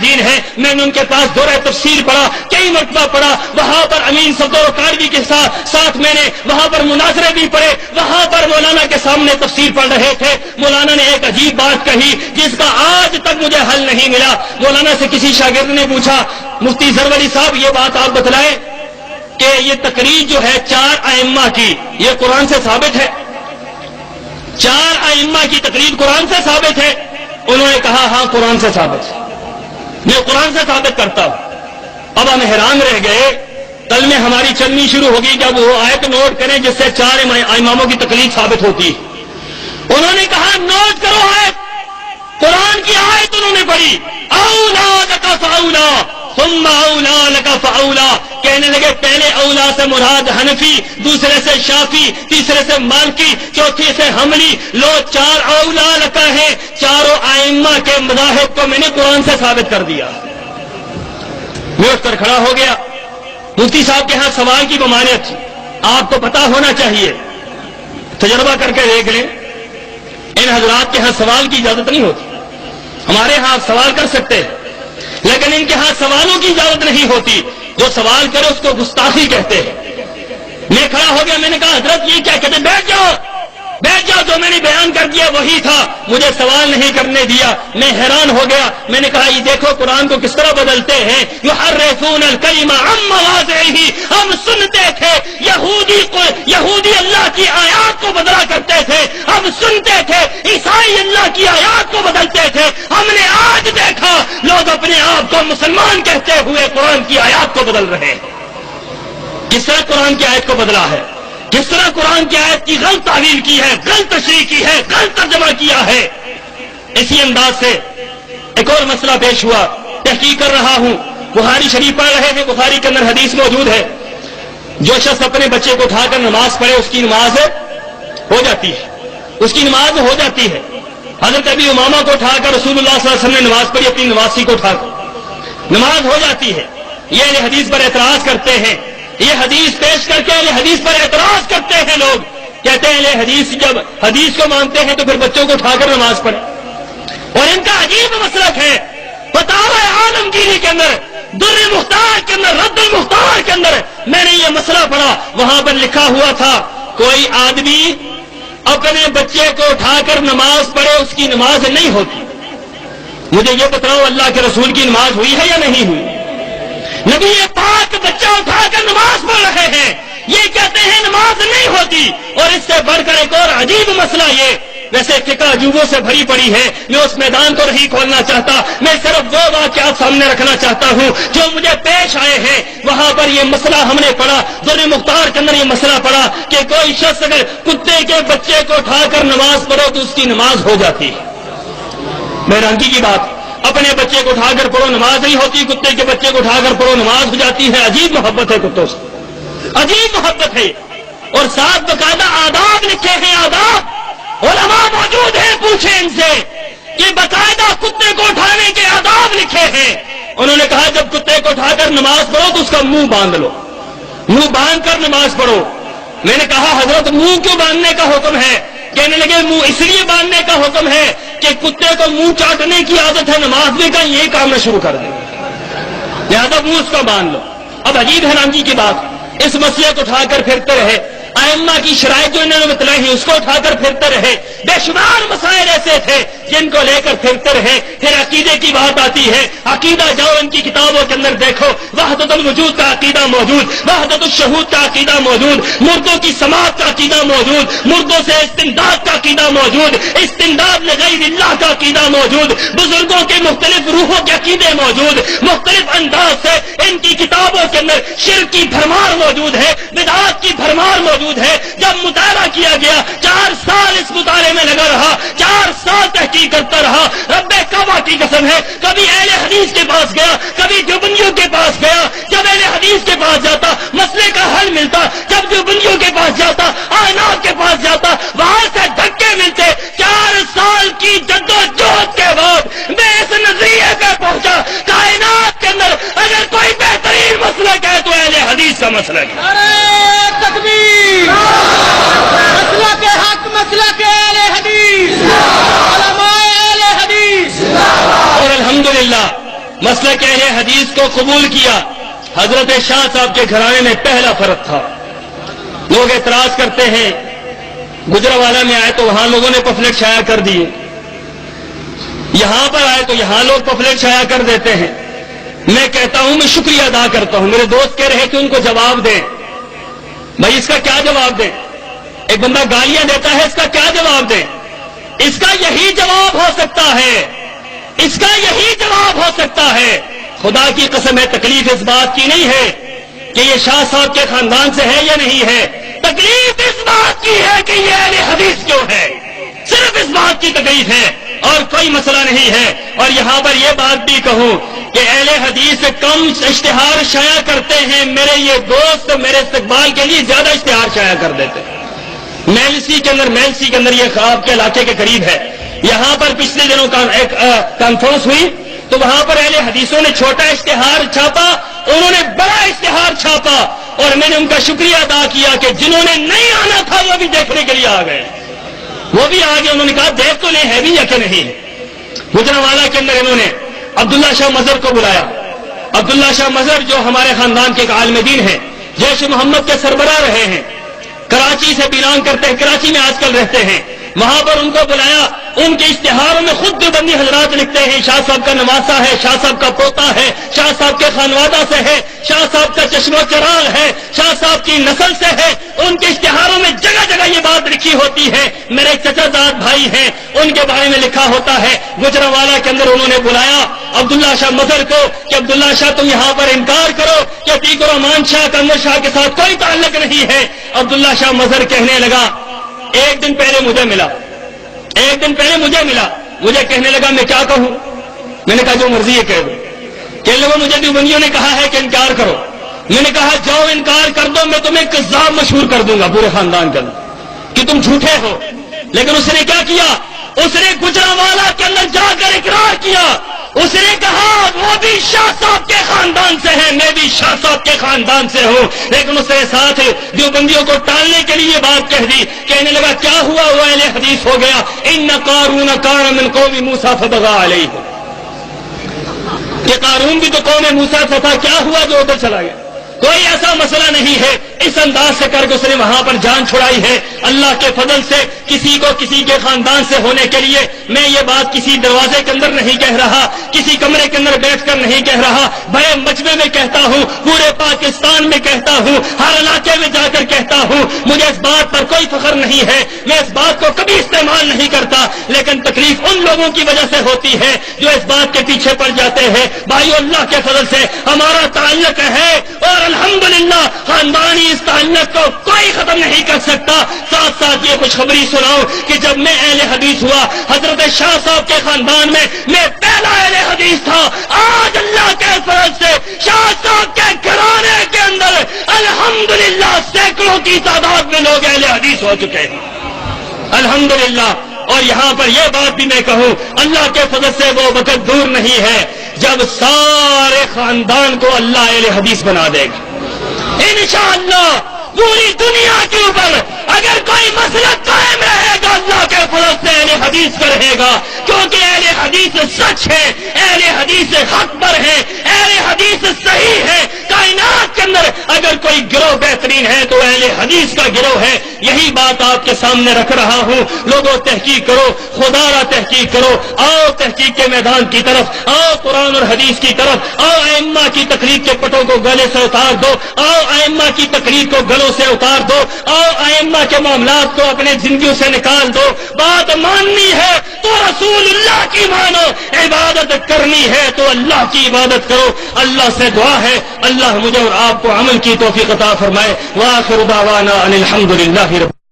مجاہدین ہیں، میں نے ان کے پاس دورہ تفسیر پڑھا، کئی مرتبہ پڑھا، وہاں پر امین صفدر کاروی کے ساتھ میں نے وہاں پر مناظرے بھی پڑھے، وہاں پر مولانا کے سامنے تفسیر پڑھ رہے تھے، مولانا نے ایک عجیب بات کہی جس کا آج تک مجھے حل نہیں ملا۔ مولانا سے کسی شاگرد نے پوچھا، مفتی زروری صاحب یہ بات آپ بتلائیں کہ یہ تقریر جو ہے 4 ائمہ کی، یہ قرآن سے ثابت ہے؟ 4 ائمہ کی تقریر قرآن سے ثابت ہے؟ انہوں نے کہا ہاں قرآن سے ثابت ہے، میں قرآن سے ثابت کرتا ہوں۔ اب ہم حیران رہ گئے، کل میں ہماری چلنی شروع ہوگی جب وہ آیت نوٹ کریں جس سے 4 اماموں کی تقریر ثابت ہوتی ہے۔ انہوں نے کہا نوٹ کرو آیت، قرآن کی آیت انہوں نے پڑھی، اولا لک فاولا ثم اولا لک فاولا، کہنے لگے پہلے اولا سے مراد حنفی، دوسرے سے شافی، تیسرے سے مالکی، چوتھے سے حنبلی، لو 4 اولا لک ہیں، چاروں ائمہ کے مذاہب کو میں نے قرآن سے ثابت کر دیا۔ میں اٹھ کر کھڑا ہو گیا، مفتی صاحب کے ہاں سوال کی ممانعت تھی، آپ کو پتا ہونا چاہیے، تجربہ کر کے دیکھ لیں، ان حضرات کے ہاں سوال کی اجازت نہیں ہوتی، ہمارے ہاں آپ سوال کر سکتے ہیں لیکن ان کے ہاں سوالوں کی اجازت نہیں ہوتی، جو سوال کرے اس کو گستاخی کہتے ہیں۔ میں کھڑا ہو گیا، میں نے کہا حضرت یہ کیا کہتے ہیں؟ بیٹھ جاؤ بیٹھ جاؤ، جو میں نے بیان کر دیا وہی تھا، مجھے سوال نہیں کرنے دیا۔ میں حیران ہو گیا، میں نے کہا یہ دیکھو قرآن کو کس طرح بدلتے ہیں، یحرفون الکلم عن مواضعہ، ہم سنتے تھے یہودی اللہ کی آیات کو بدلا کرتے تھے، ہم سنتے تھے عیسائی اللہ کی آیات کو بدلتے تھے، ہم نے آج دیکھا لوگ اپنے آپ کو مسلمان کہتے ہوئے قرآن کی آیات کو بدل رہے ہیں۔ کس طرح قرآن کی آیت کو بدلا ہے، کس طرح قرآن کی آیت کی غلط تعویل کی ہے، غلط تشریح کی ہے، غلط ترجمہ کیا ہے۔ اسی انداز سے ایک اور مسئلہ پیش ہوا، تحقیق کر رہا ہوں، بخاری شریف پڑھ رہے ہیں، بخاری کے اندر حدیث موجود ہے جو شخص اپنے بچے کو اٹھا کر نماز پڑھے اس کی نماز ہو جاتی ہے، اس کی نماز ہو جاتی ہے۔ حضرت ابی امامہ کو اٹھا کر رسول اللہ صلی اللہ علیہ وسلم نے نماز پڑھی، اپنی نمازی کو اٹھا کر نماز ہو جاتی ہے۔ یہ اہل حدیث پر اعتراض کرتے ہیں، یہ حدیث پیش کر کے اہل حدیث پر اعتراض کرتے ہیں، لوگ کہتے ہیں اہل حدیث جب حدیث کو مانتے ہیں تو پھر بچوں کو اٹھا کر نماز پڑھیں، اور ان کا عجیب مسلک ہے۔ فتاوی عالمگیری کے اندر، در مختار کے اندر، رد المختار کے اندر میں نے یہ مسئلہ پڑھا، وہاں پر لکھا ہوا تھا کوئی آدمی اپنے بچے کو اٹھا کر نماز پڑھے اس کی نماز نہیں ہوتی۔ مجھے یہ بتاؤ اللہ کے رسول کی نماز ہوئی ہے یا نہیں ہوئی؟ نبی پاک بچہ اٹھا کر نماز پڑھ رہے ہیں، یہ کہتے ہیں نماز نہیں ہوتی۔ اور اس سے بڑھ کر ایک اور عجیب مسئلہ یہ، ویسے فقہ عجوبوں سے بھری پڑی ہے، میں اس میدان کو نہیں کھولنا چاہتا، میں صرف وہ واقعات سامنے رکھنا چاہتا ہوں جو مجھے پیش آئے ہیں۔ وہاں پر یہ مسئلہ ہم نے پڑھا، در مختار کے اندر یہ مسئلہ پڑھا کہ کوئی شخص اگر کتے کے بچے کو اٹھا کر نماز پڑھو تو اس کی نماز ہو جاتی ہے۔ حیرانگی کی بات، اپنے بچے کو اٹھا کر پڑھو نماز نہیں ہوتی، کتے کے بچے کو اٹھا کر پڑھو نماز ہو جاتی ہے۔ عجیب محبت ہے کتوں سے، عجیب محبت ہے، اور ساتھ باقاعدہ آداب لکھے ہیں، آداب، علماء موجود ہیں، پوچھیں ان سے کہ باقاعدہ کتے کو اٹھانے کے آداب لکھے ہیں۔ انہوں نے کہا جب کتے کو اٹھا کر نماز پڑھو تو اس کا منہ باندھ لو، منہ باندھ کر نماز پڑھو۔ میں نے کہا حضرت منہ کیوں باندھنے کا حکم ہے؟ کہنے لگے منہ اس لیے باندھنے کا حکم ہے کہ کتے کو منہ چاٹنے کی عادت ہے، نماز میں کا یہ کام نہ شروع کر دے، لہذا منہ اس کا باندھ لو۔ اب عجیب حیرانگی کی بات، اس مسئلے کو اٹھا کر پھرتے رہے، ائمہ کی شرائط جو انہوں نے بتلائی اس کو اٹھا کر پھرتے رہے، بے شمار مسائل ایسے تھے جن کو لے کر پھرتے رہے۔ پھر عقیدے کی بات آتی ہے، عقیدہ جاؤ ان کی کتابوں کے اندر دیکھو، وحدت الوجود کا عقیدہ موجود، وحدت الشہود کا عقیدہ موجود، مردوں کی سماعت کا عقیدہ موجود، مردوں سے استمداد کا عقیدہ موجود، استمداد لغیر اللہ کا عقیدہ موجود، بزرگوں کے مختلف روحوں کے عقیدے موجود، مختلف انداز سے ان کی کتابوں کے اندر شرک کی بھرمار موجود ہے، بدعات کی بھرمار موجود ہے۔ جب مطالعہ کیا گیا، 4 سال اس مطالعے میں لگا رہا، 4 سال تحقیق کرتا رہا، رب کعبہ کی قسم ہے کبھی اہل حدیث کے پاس گیا، کبھی دیوبندیوں کے پاس گیا، جب اہل حدیث کے پاس جاتا مسئلے کا حل ملتا، جب دیوبندیوں کے پاس جاتا، احناف کے پاس جاتا، وہاں سے دھکے ملتے۔ 4 سال کی جدوجہد کے بعد میں اس نظریے پہ پہنچا کائنات کے اندر اگر کوئی بہترین مسلک ہے تو اہل حدیث کا مسلک ہے۔ مسئلہ کے حق، مسئلہ کے اہل حدیث، علماء اہل حدیث، اور الحمدللہ مسلک اہل حدیث کو قبول کیا، حضرت شاہ صاحب کے گھرانے میں پہلا فرق تھا۔ لوگ اعتراض کرتے ہیں، گجرانوالہ میں آئے تو وہاں لوگوں نے پفلٹ شائع کر دیے، یہاں پر آئے تو یہاں لوگ پفلٹ شائع کر دیتے ہیں۔ میں کہتا ہوں، میں شکریہ ادا کرتا ہوں، میرے دوست کہہ رہے کہ ان کو جواب دیں۔ بھائی اس کا کیا جواب دیں؟ ایک بندہ گالیاں دیتا ہے، اس کا کیا جواب دیں؟ اس کا یہی جواب ہو سکتا ہے، اس کا یہی جواب ہو سکتا ہے۔ خدا کی قسم ہے، تکلیف اس بات کی نہیں ہے کہ یہ شاہ صاحب کے خاندان سے ہے یا نہیں ہے، تکلیف اس بات کی ہے کہ یہ اہل حدیث کیوں ہے، صرف اس بات کی تکلیف ہے اور کوئی مسئلہ نہیں ہے۔ اور یہاں پر یہ بات بھی کہوں کہ اہل حدیث کم اشتہار شائع کرتے ہیں، میرے یہ دوست میرے استقبال کے لیے زیادہ اشتہار شائع کر دیتے ہیں۔ میلسی کے اندر یہ خواب کے علاقے کے قریب ہے، یہاں پر پچھلے دنوں کا ایک کانفرنس ہوئی تو وہاں پر اہل حدیثوں نے چھوٹا اشتہار چھاپا، انہوں نے بڑا اشتہار چھاپا، اور میں نے ان کا شکریہ ادا کیا کہ جنہوں نے نہیں آنا تھا وہ بھی دیکھنے کے لیے آ گئے، وہ بھی آگے، انہوں نے کہا دیکھ تو نہیں ہے بھی یا کہ نہیں۔ گجرانوالہ کے اندر انہوں نے عبداللہ شاہ مظہر کو بلایا۔ عبداللہ شاہ مظہر جو ہمارے خاندان کے ایک عالم دین ہیں، جیش محمد کے سربراہ رہے ہیں، کراچی سے بلانگ کرتے ہیں، کراچی میں آج کل رہتے ہیں، وہاں پر ان کو بلایا۔ ان کے اشتہاروں میں خود دیوبندی حضرات لکھتے ہیں، شاہ صاحب کا نواسا ہے، شاہ صاحب کا پوتا ہے، شاہ صاحب کے خانوادہ سے ہے، شاہ صاحب کا چشم و چراغ ہے، شاہ صاحب کی نسل سے ہے۔ ان کے اشتہاروں میں جگہ جگہ یہ بات لکھی ہوتی ہے۔ میرے چچا زاد بھائی ہیں، ان کے بارے میں لکھا ہوتا ہے۔ گجرانوالہ کے اندر انہوں نے بلایا عبداللہ شاہ مظہر کو کہ عبداللہ شاہ تم یہاں پر انکار کرو کہ عتیق الرحمان شاہ کنور شاہ کے ساتھ کوئی تعلق نہیں ہے۔ عبداللہ شاہ مظہر کہنے لگا، ایک دن پہلے مجھے ملا، مجھے کہنے لگا میں کیا کہوں؟ میں نے کہا جو مرضی ہے کہہ دو۔ کہنے لگا مجھے دیوبندیوں نے کہا ہے کہ انکار کرو۔ میں نے کہا جاؤ انکار کر دو، میں تمہیں کذاب مشہور کر دوں گا پورے خاندان کے اندر کہ تم جھوٹے ہو۔ لیکن اس نے کیا کیا؟ اس نے گجرانوالہ کے اندر جا کر اقرار کیا۔ اس نے کہا وہ بھی شاہ صاحب کے خاندان سے ہے، میں بھی شاہ صاحب کے خاندان سے ہوں۔ لیکن اس نے ساتھ دیوبندیوں کو ٹالنے کے لیے بات کہہ دی۔ کہنے لگا کیا ہوا؟ وہ اہل حدیث ہو گیا۔ ان قارون کان من قوم موسیٰ فبغى علیہ، کہ قارون بھی تو قوم موسیٰ سے تھا، کیا ہوا جو ادھر چلا گیا؟ کوئی ایسا مسئلہ نہیں ہے۔ اس انداز سے کر کے اس نے وہاں پر جان چھڑائی ہے۔ اللہ کے فضل سے کسی کو کسی کے خاندان سے ہونے کے لیے میں یہ بات کسی دروازے کے اندر نہیں کہہ رہا، کسی کمرے کے اندر بیٹھ کر نہیں کہہ رہا، بڑے مجمع میں کہتا ہوں، پورے پاکستان میں کہتا ہوں، ہر علاقے میں جا کر کہتا ہوں۔ مجھے اس بات پر کوئی فخر نہیں ہے، میں اس بات کو کبھی استعمال نہیں کرتا، لیکن تکلیف ان لوگوں کی وجہ سے ہوتی ہے جو اس بات کے پیچھے پڑ جاتے ہیں۔ بھائیو، اللہ کے فضل سے ہمارا تعلق ہے اور الحمدللہ خاندانی اس تعلق کو کوئی ختم نہیں کر سکتا۔ ساتھ ساتھ یہ خوشخبری سناؤں کہ جب میں اہل حدیث ہوا، حضرت شاہ صاحب کے خاندان میں پہلا اہل حدیث تھا۔ آج اللہ کے فضل سے شاہ صاحب کے گھرانے کے اندر الحمدللہ سینکڑوں کی تعداد میں لوگ اہل حدیث ہو چکے ہیں، الحمدللہ۔ اور یہاں پر یہ بات بھی میں کہوں، اللہ کے فضل سے وہ وقت دور نہیں ہے جب سارے خاندان کو اللہ اہل حدیث بنا دے گا انشاءاللہ۔ پوری دنیا کے اوپر اگر کوئی مسلک قائم رہے گا، اللہ کے فضل سے اہل حدیث کا رہے گا، کیونکہ اہل حدیث سچ ہے، اہل حدیث حق پر ہے، اہل حدیث صحیح ہے۔ کائنات کے اندر اگر کوئی گروہ بہترین ہے تو اہل حدیث کا گروہ ہے۔ یہی بات آپ کے سامنے رکھ رہا ہوں۔ لوگوں تحقیق کرو، خدا را تحقیق کرو، آؤ تحقیق کے میدان کی طرف، آؤ قرآن اور حدیث کی طرف، آؤ ائمہ کی تقریر کے پٹوں کو گلے سے اتار دو، آؤ ائمہ کی تقریر کو گلوں سے اتار دو، آؤ ائمہ کے معاملات کو اپنے زندگیوں سے نکال دو۔ بات ماننی ہے تو رسول اللہ کی مانو، عبادت کرنی ہے تو اللہ کی عبادت کرو۔ اللہ سے دعا ہے اللہ مجھے اور آپ کو عمل کی توفیق عطا فرمائے۔ وآخر دعوانا ان الحمدللہ رب